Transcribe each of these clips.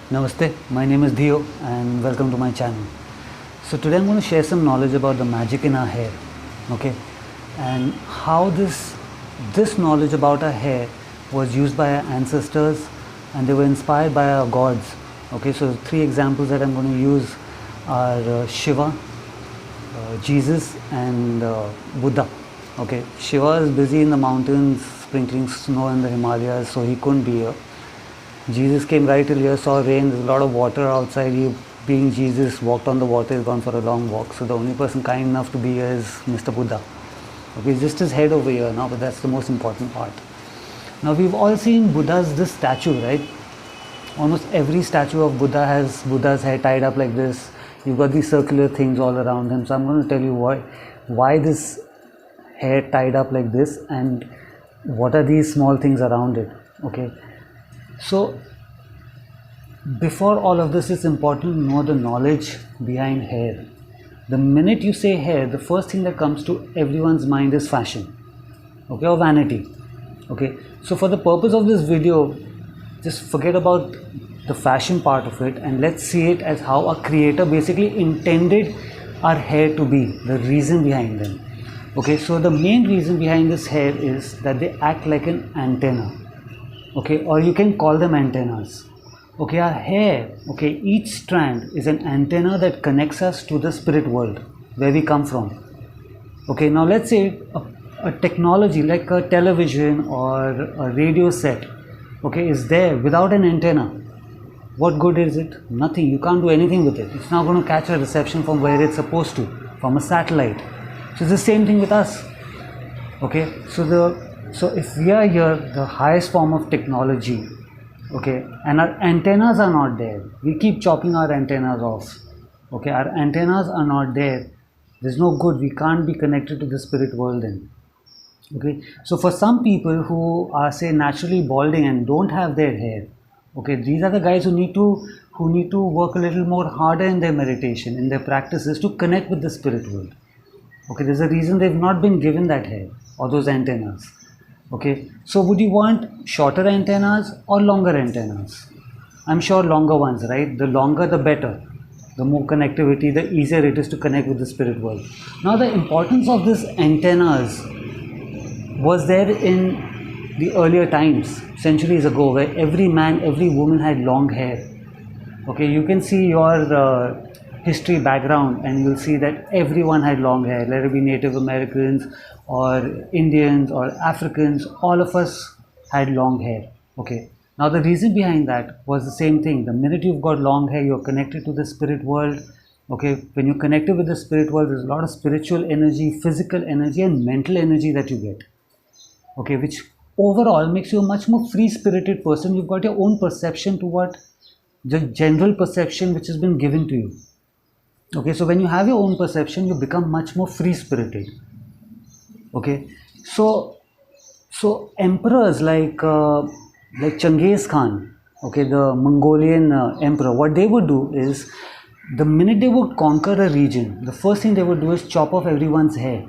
Namaste, my name is Dio and welcome to my channel. So today I'm going to share some knowledge about the magic in our hair, okay, and how this knowledge about our hair was used by our ancestors and they were inspired by our gods. Okay, so three examples that I'm going to use are Shiva, Jesus and Buddha. Okay, Shiva is busy in the mountains sprinkling snow in the Himalayas, so he couldn't be here. Jesus came right till here, saw rain, there's a lot of water outside. He, being Jesus, walked on the water, he's gone for a long walk. So the only person kind enough to be here is Mr. Buddha. Okay, it's just his head over here now, but that's the most important part. Now we've all seen this statue, right? Almost every statue of Buddha has Buddha's hair tied up like this. You've got these circular things all around him. So I'm going to tell you why this hair tied up like this and what are these small things around it. Okay. So before all of this, it's important to know the knowledge behind hair. The minute you say hair, the first thing that comes to everyone's mind is fashion, okay, or vanity. Okay, so for the purpose of this video, just forget about the fashion part of it and let's see it as how a creator basically intended our hair to be, the reason behind them. Okay, so the main reason behind this hair is that they act like an antenna. Okay, or you can call them antennas. Okay, our hair, okay, each strand is an antenna that connects us to the spirit world where we come from. Okay, now let's say a technology like a television or a radio set, okay, is there without an antenna. What good is it? Nothing. You can't do anything with it. It's not going to catch a reception from where it's supposed to, from a satellite. So it's the same thing with us. Okay, so if we are here, the highest form of technology, okay, and our antennas are not there, we keep chopping our antennas off. Okay, our antennas are not there, there's no good, we can't be connected to the spirit world then. Okay, so for some people who are, say, naturally balding and don't have their hair, okay, these are the guys who need to work a little more harder in their meditation, in their practices to connect with the spirit world. Okay, there's a reason they've not been given that hair or those antennas. Okay, so would you want shorter antennas or longer antennas? I'm sure longer ones, right? The longer the better. The more connectivity, the easier it is to connect with the spirit world. Now the importance of these antennas was there in the earlier times, centuries ago, where every man, every woman had long hair. Okay, you can see your history background and you'll see that everyone had long hair, let it be Native Americans or Indians or Africans, all of us had long hair. Okay, now the reason behind that was the same thing. The minute you've got long hair, you're connected to the spirit world. Okay, when you're connected with the spirit world, there's a lot of spiritual energy, physical energy and mental energy that you get. Okay, which overall makes you a much more free-spirited person. You've got your own perception to what the general perception which has been given to you. Okay, so when you have your own perception, you become much more free-spirited. Okay, so emperors like Genghis Khan, okay, the Mongolian emperor, what they would do is, the minute they would conquer a region, the first thing they would do is chop off everyone's hair.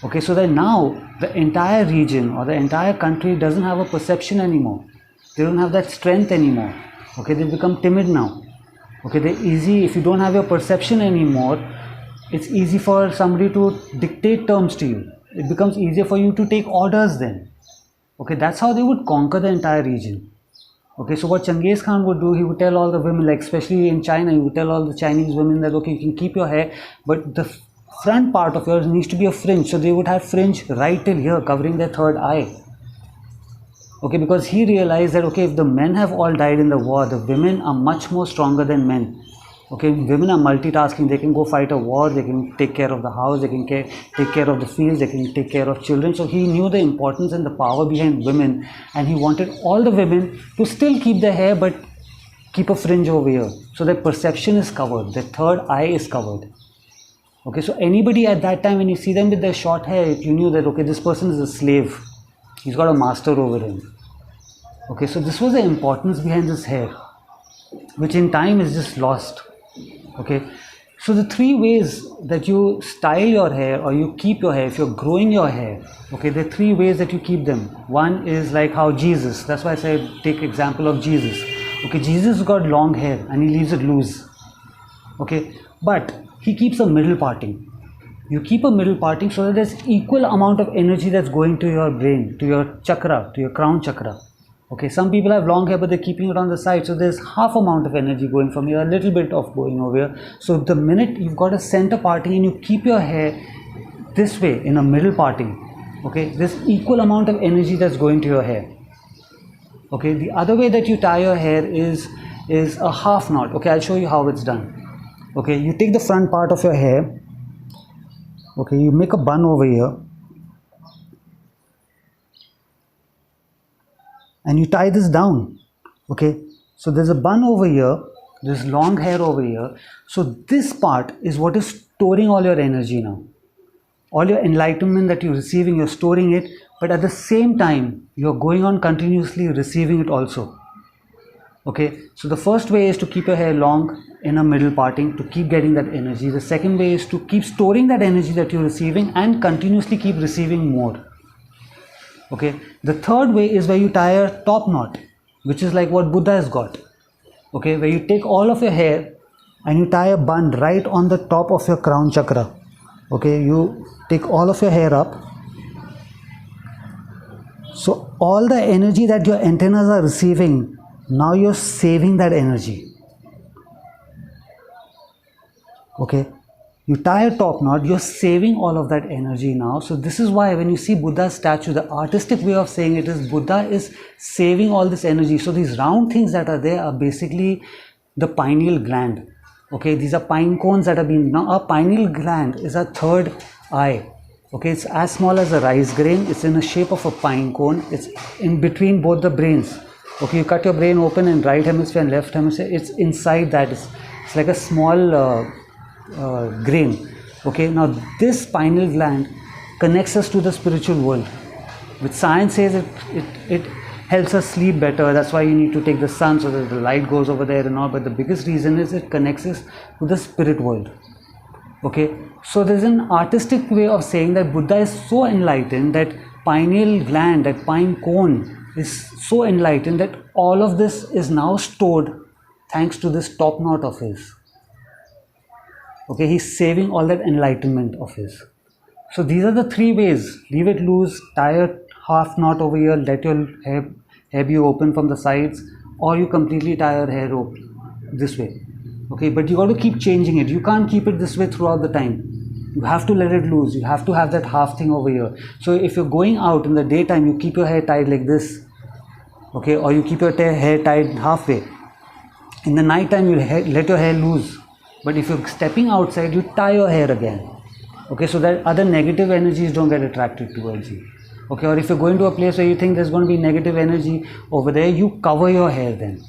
Okay, so that now the entire region or the entire country doesn't have a perception anymore. They don't have that strength anymore. Okay, they become timid now. Okay, they're easy. If you don't have your perception anymore, it's easy for somebody to dictate terms to you. It becomes easier for you to take orders then. Okay, that's how they would conquer the entire region. Okay, so what Genghis Khan would do, he would tell all the women, like especially in China, he would tell all the Chinese women that, okay, you can keep your hair, but the front part of yours needs to be a fringe. So they would have fringe right till here, covering their third eye. Okay, because he realized that, okay, if the men have all died in the war, the women are much more stronger than men. Okay, women are multitasking. They can go fight a war, they can take care of the house, they can take care of the fields, they can take care of children. So he knew the importance and the power behind women, and he wanted all the women to still keep their hair but keep a fringe over here. So their perception is covered, their third eye is covered. Okay, so anybody at that time, when you see them with their short hair, you knew that, okay, this person is a slave. He's got a master over him. Okay, so this was the importance behind this hair, which in time is just lost. Okay, so the three ways that you style your hair or you keep your hair, if you're growing your hair, okay, there are three ways that you keep them. One is like how Jesus, that's why I said take example of Jesus. Okay, Jesus got long hair and he leaves it loose. Okay, but he keeps a middle parting. You keep a middle parting so that there's equal amount of energy that's going to your brain, to your chakra, to your crown chakra. Okay, some people have long hair but they're keeping it on the side, so there's half amount of energy going from here, a little bit of going over here. So the minute you've got a center parting and you keep your hair this way in a middle parting, okay, there's equal amount of energy that's going to your hair. Okay, the other way that you tie your hair is a half knot. Okay, I'll show you how it's done. Okay, you take the front part of your hair. Okay, you make a bun over here and you tie this down. Okay, so there's a bun over here, there's long hair over here. So this part is what is storing all your energy now. All your enlightenment that you're receiving, you're storing it, but at the same time you're going on continuously receiving it also. Okay, so the first way is to keep your hair long in a middle parting to keep getting that energy. The second way is to keep storing that energy that you're receiving and continuously keep receiving more. Okay, the third way is where you tie a top knot, which is like what Buddha has got. Okay, where you take all of your hair and you tie a bun right on the top of your crown chakra. Okay, you take all of your hair up. So all the energy that your antennas are receiving, now you're saving that energy. Okay, you tie a top knot, you're saving all of that energy now. So this is why when you see Buddha's statue, the artistic way of saying it is Buddha is saving all this energy. So these round things that are there are basically the pineal gland. Okay, these are pine cones that have been, now our pineal gland is our third eye. Okay, it's as small as a rice grain. It's in the shape of a pine cone. It's in between both the brains. Okay, you cut your brain open in right hemisphere and left hemisphere. It's inside that. It's like a small grain. Okay, now this pineal gland connects us to the spiritual world, which science says it helps us sleep better. That's why you need to take the sun so that the light goes over there and all. But the biggest reason is it connects us to the spirit world. Okay, so there's an artistic way of saying that Buddha is so enlightened that pineal gland, that pine cone is so enlightened that all of this is now stored thanks to this top knot of his. Okay, he's saving all that enlightenment of his. So these are the three ways: leave it loose, tie a half knot over here, let your hair be open from the sides, or you completely tie your hair open this way. Okay, but you got to keep changing it. You can't keep it this way throughout the time. You have to let it loose. You have to have that half thing over here. So if you're going out in the daytime, you keep your hair tied like this. Okay, or you keep your hair tied halfway. In the night time, you let your hair loose. But if you're stepping outside, you tie your hair again. Okay, so that other negative energies don't get attracted towards you. Okay, or if you're going to a place where you think there's going to be negative energy over there, you cover your hair then.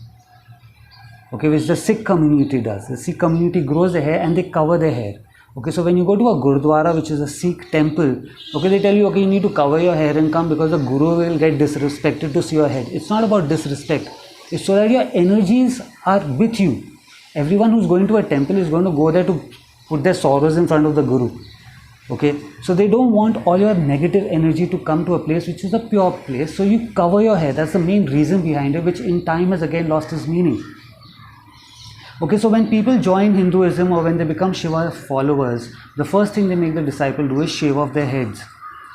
Okay, which the Sikh community does. The Sikh community grows their hair and they cover their hair. Okay, so when you go to a Gurudwara, which is a Sikh temple, okay, they tell you, okay, you need to cover your hair and come because the Guru will get disrespected to see your head. It's not about disrespect. It's so that your energies are with you. Everyone who's going to a temple is going to go there to put their sorrows in front of the Guru. Okay, so they don't want all your negative energy to come to a place which is a pure place. So you cover your hair. That's the main reason behind it, which in time has again lost its meaning. Okay, so when people join Hinduism or when they become Shiva followers, the first thing they make the disciple do is shave off their heads.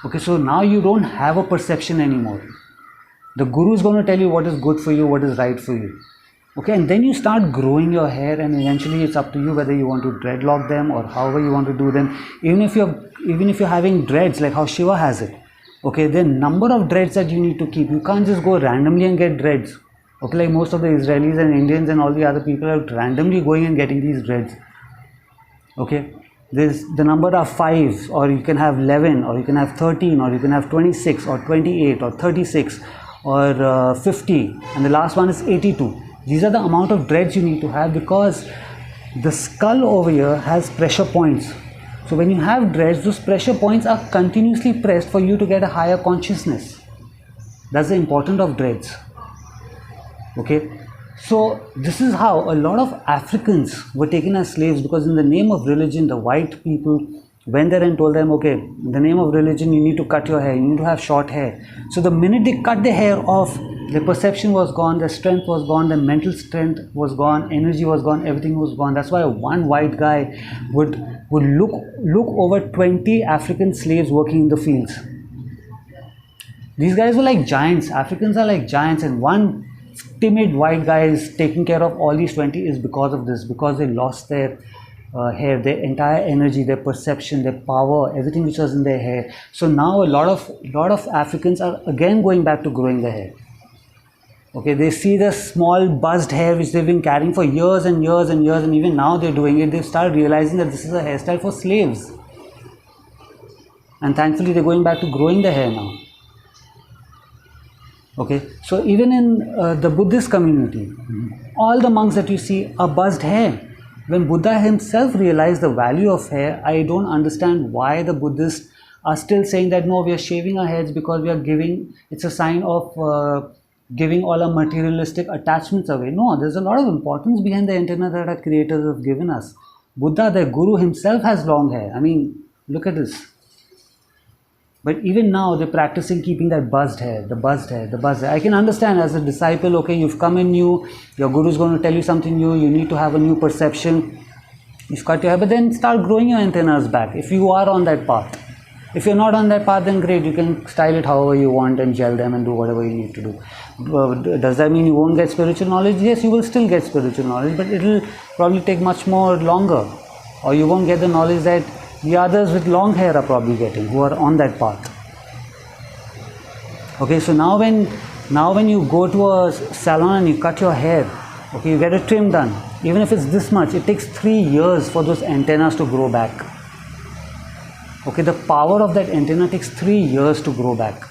Okay, so now you don't have a perception anymore. The Guru is going to tell you what is good for you, what is right for you. Okay, and then you start growing your hair, and eventually it's up to you whether you want to dreadlock them or however you want to do them. Even if you're having dreads like how Shiva has it. Okay, the number of dreads that you need to keep. You can't just go randomly and get dreads. Okay, like most of the Israelis and Indians and all the other people are randomly going and getting these dreads. Okay, there's the number of 5, or you can have 11, or you can have 13, or you can have 26, or 28, or 36, or 50, and the last one is 82. These are the amount of dreads you need to have because the skull over here has pressure points. So when you have dreads, those pressure points are continuously pressed for you to get a higher consciousness. That's the importance of dreads. Okay, so this is how a lot of Africans were taken as slaves, because in the name of religion, the white people went there and told them, okay, in the name of religion, you need to cut your hair, you need to have short hair. So the minute they cut the hair off, Their perception was gone, their strength was gone, their mental strength was gone, energy was gone, everything was gone. That's why one white guy would look over 20 African slaves working in the fields. These guys were like giants. Africans are like giants, and one timid white guy is taking care of all these 20 is because of this, because they lost their hair, their entire energy, their perception, their power, everything which was in their hair. So now a lot of Africans are again going back to growing their hair. Okay, they see the small buzzed hair which they've been carrying for years and years and years, and even now they're doing it. They've started realizing that this is a hairstyle for slaves, and thankfully they're going back to growing the hair now. Okay, so even in the Buddhist community, all the monks that you see are buzzed hair. When Buddha himself realized the value of hair, I don't understand why the Buddhists are still saying that no, we are shaving our heads because we are giving, it's a sign of giving all our materialistic attachments away. No, there's a lot of importance behind the antenna that our creators have given us. Buddha, the guru himself, has long hair. I mean, look at this. But even now they're practicing keeping that buzzed hair, the buzzed hair, the buzzed hair. I can understand as a disciple, okay, you've come in new, your guru is going to tell you something new, you need to have a new perception. You've cut your hair, but then start growing your antennas back if you are on that path. If you're not on that path, then great, you can style it however you want and gel them and do whatever you need to do. Does that mean you won't get spiritual knowledge? Yes, you will still get spiritual knowledge, but it will probably take much more longer. Or you won't get the knowledge that the others with long hair are probably getting, who are on that path. Okay, so now when you go to a salon and you cut your hair, okay, you get a trim done. Even if it's this much, it takes 3 years for those antennas to grow back. Okay, the power of that antenna takes 3 years to grow back.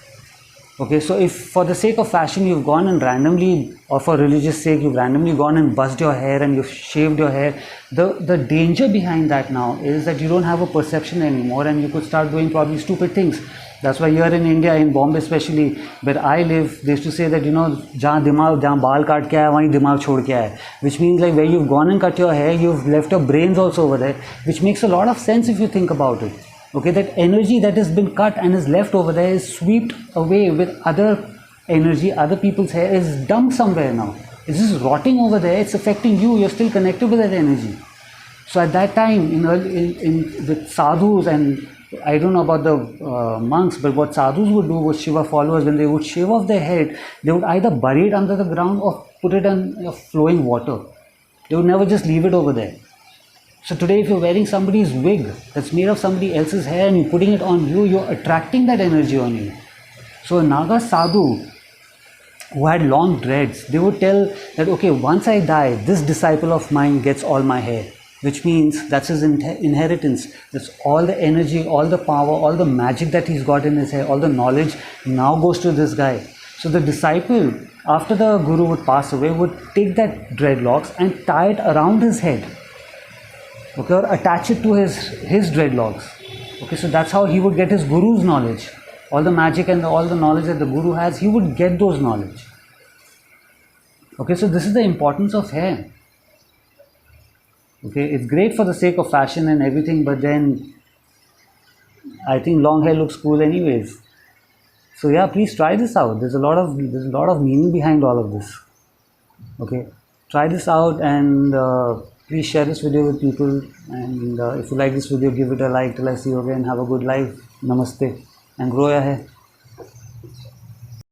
Okay, so if for the sake of fashion you've gone and randomly, or for religious sake, you've randomly gone and buzzed your hair and you've shaved your hair, the danger behind that now is that you don't have a perception anymore and you could start doing probably stupid things. That's why here in India, in Bombay especially, where I live, they used to say that, you know, jahan baal kaat ke aaya, wahin dimag chhod ke aaya. Which means like where you've gone and cut your hair, you've left your brains also over there, which makes a lot of sense if you think about it. Okay, that energy that has been cut and is left over there is swept away with other energy, other people's hair is dumped somewhere now. It's just rotting over there, it's affecting you, you're still connected with that energy. So at that time, in with sadhus, and I don't know about the monks, but what sadhus would do with Shiva followers, when they would shave off their head, they would either bury it under the ground or put it in flowing water. They would never just leave it over there. So today if you're wearing somebody's wig that's made of somebody else's hair and you're putting it on you, you're attracting that energy on you. So a Naga sadhu who had long dreads, they would tell that, okay, once I die, this disciple of mine gets all my hair, which means that's his inheritance. That's all the energy, all the power, all the magic that he's got in his hair, all the knowledge now goes to this guy. So the disciple, after the guru would pass away, would take that dreadlocks and tie it around his head. Okay, or attach it to his dreadlocks. Okay, so that's how he would get his guru's knowledge. All the magic and all the knowledge that the guru has, he would get those knowledge. Okay, so this is the importance of hair. Okay, it's great for the sake of fashion and everything, but then I think long hair looks cool anyways. So yeah, please try this out. There's a lot of meaning behind all of this. Okay, try this out and please share this video with people, and if you like this video, give it a like. Till I see you again, have a good life. Namaste and grow your hair.